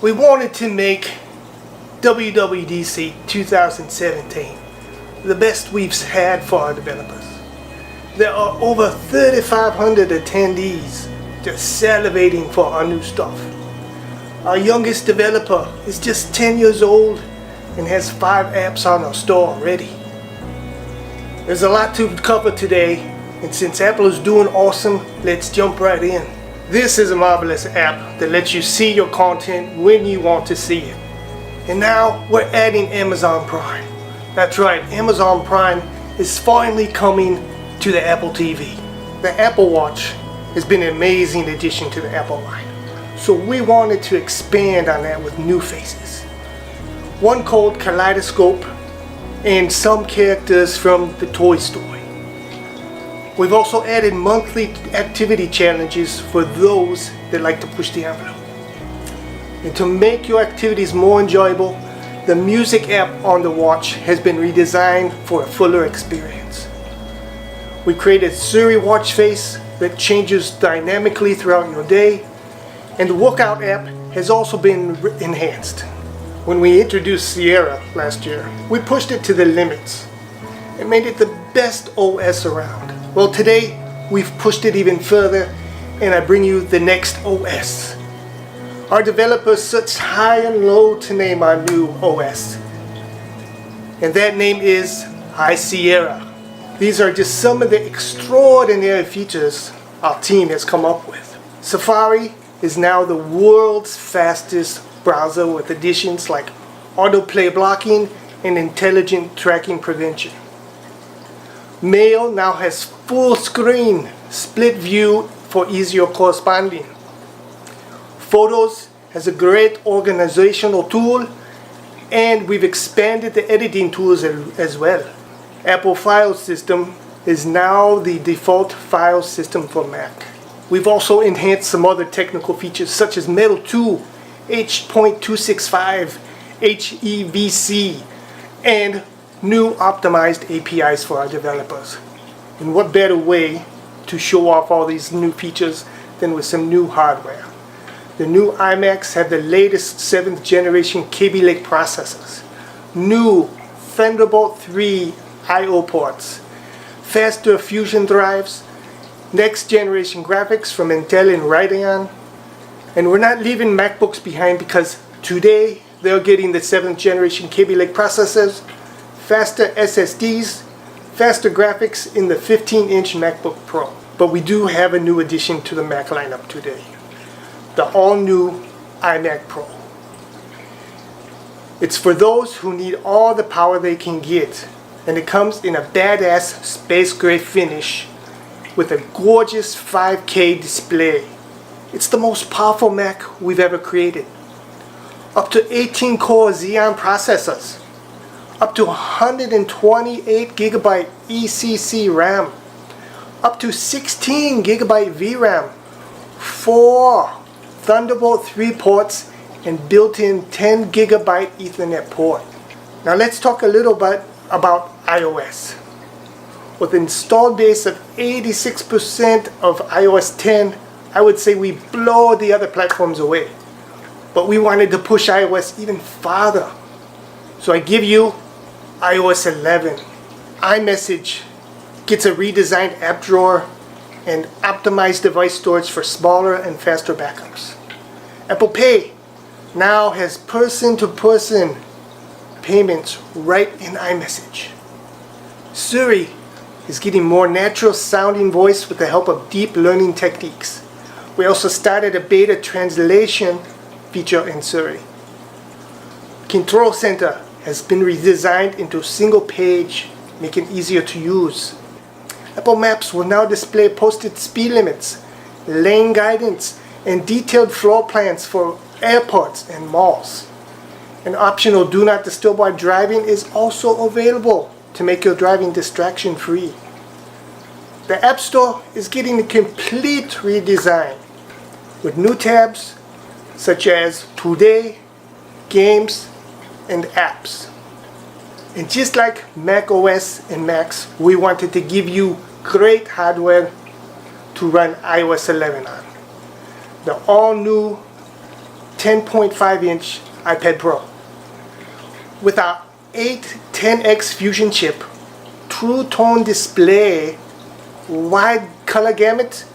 We wanted to make WWDC 2017 the best we've had for our developers. There are over 3,500 attendees just salivating for our new stuff. Our youngest developer is just 10 years old and has 5 apps on our store already. There's a lot to cover today, and since Apple is doing awesome, let's jump right in. This is a marvelous app that lets you see your content when you want to see it. And now we're adding Amazon Prime. That's right, Amazon Prime is finally coming to the Apple TV. The Apple Watch has been an amazing addition to the Apple line. So we wanted to expand on that with new faces. One called Kaleidoscope and some characters from the Toy Story. We've also added monthly activity challenges for those that like to push the envelope. And to make your activities more enjoyable, the music app on the watch has been redesigned for a fuller experience. We created Siri watch face that changes dynamically throughout your day, and the workout app has also been enhanced. When we introduced Sierra last year, we pushed it to the limits and made it the best OS around. Well, today we've pushed it even further, and I bring you the next OS. Our developers searched high and low to name our new OS, and that name is High Sierra. These are just some of the extraordinary features our team has come up with. Safari is now the world's fastest browser with additions like autoplay blocking and intelligent tracking prevention. Mail now has full screen split view for easier corresponding. Photos has a great organizational tool, and we've expanded the editing tools as well. Apple File System is now the default file system for Mac. We've also enhanced some other technical features such as Metal 2, H.265, HEVC, and new optimized APIs for our developers. And what better way to show off all these new features than with some new hardware. The new iMacs have the latest 7th generation Kaby Lake processors, new Thunderbolt 3 I/O ports, faster Fusion drives, next generation graphics from Intel and Radeon, and we're not leaving MacBooks behind because today they're getting the 7th generation Kaby Lake processors, faster SSDs, faster graphics in the 15-inch MacBook Pro. But we do have a new addition to the Mac lineup today, the all-new iMac Pro. It's for those who need all the power they can get, and it comes in a badass space gray finish with a gorgeous 5K display. It's the most powerful Mac we've ever created. Up to 18 core Xeon processors, up to 128 gigabyte ECC RAM, up to 16 gigabyte VRAM, 4 Thunderbolt 3 ports, and built-in 10 gigabyte Ethernet port. Now let's talk a little bit about iOS. With an installed base of 86% of iOS 10, I would say we blow the other platforms away. But we wanted to push iOS even farther. So I give you iOS 11. iMessage gets a redesigned app drawer and optimized device storage for smaller and faster backups. Apple Pay now has person-to-person payments right in iMessage. Siri is getting more natural sounding voice with the help of deep learning techniques. We also started a beta translation feature in Siri. Control Center has been redesigned into a single page, making it easier to use. Apple Maps will now display posted speed limits, lane guidance, and detailed floor plans for airports and malls. An optional Do Not Disturb while driving is also available to make your driving distraction free. The App Store is getting a complete redesign with new tabs such as Today, Games, and Apps. And just like Mac OS and Macs, we wanted to give you great hardware to run iOS 11 on. The all-new 10.5-inch iPad Pro. With our 810X Fusion chip, True Tone display, wide color gamut,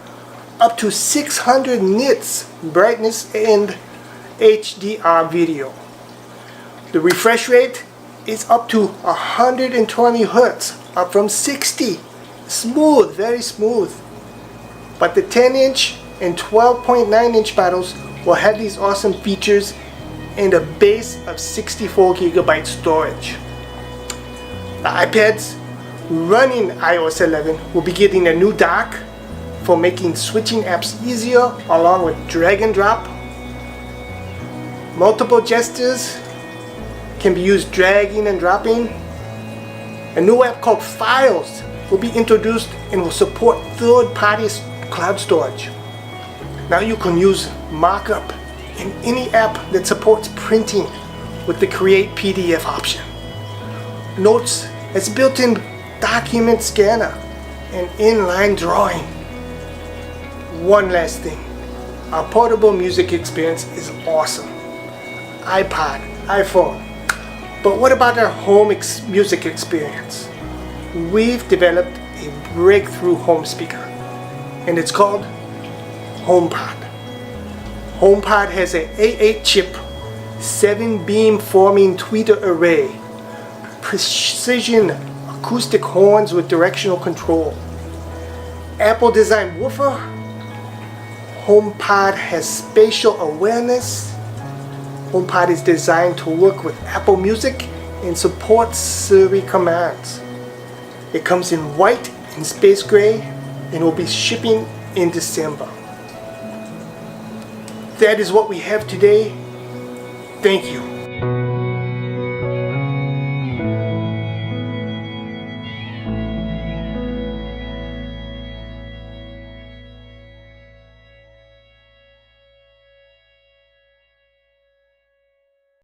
up to 600 nits brightness and HDR video. The refresh rate is up to 120 Hz, up from 60. Smooth, very smooth. But the 10-inch and 12.9-inch models will have these awesome features and a base of 64 GB storage. The iPads running iOS 11 will be getting a new dock for making switching apps easier, along with drag and drop. Multiple gestures can be used dragging and dropping. A new app called Files will be introduced and will support third-party cloud storage. Now you can use markup in any app that supports printing with the Create PDF option. Notes has built-in document scanner and inline drawing. One last thing, our portable music experience is awesome. iPod, iPhone. But what about our home music experience? We've developed a breakthrough home speaker, and it's called HomePod. HomePod has an A8 chip, 7-beam forming tweeter array, precision acoustic horns with directional control, Apple designed woofer. HomePod has spatial awareness. HomePod is designed to work with Apple Music and supports Siri commands. It comes in white and space gray and will be shipping in December. That is what we have today. Thank you.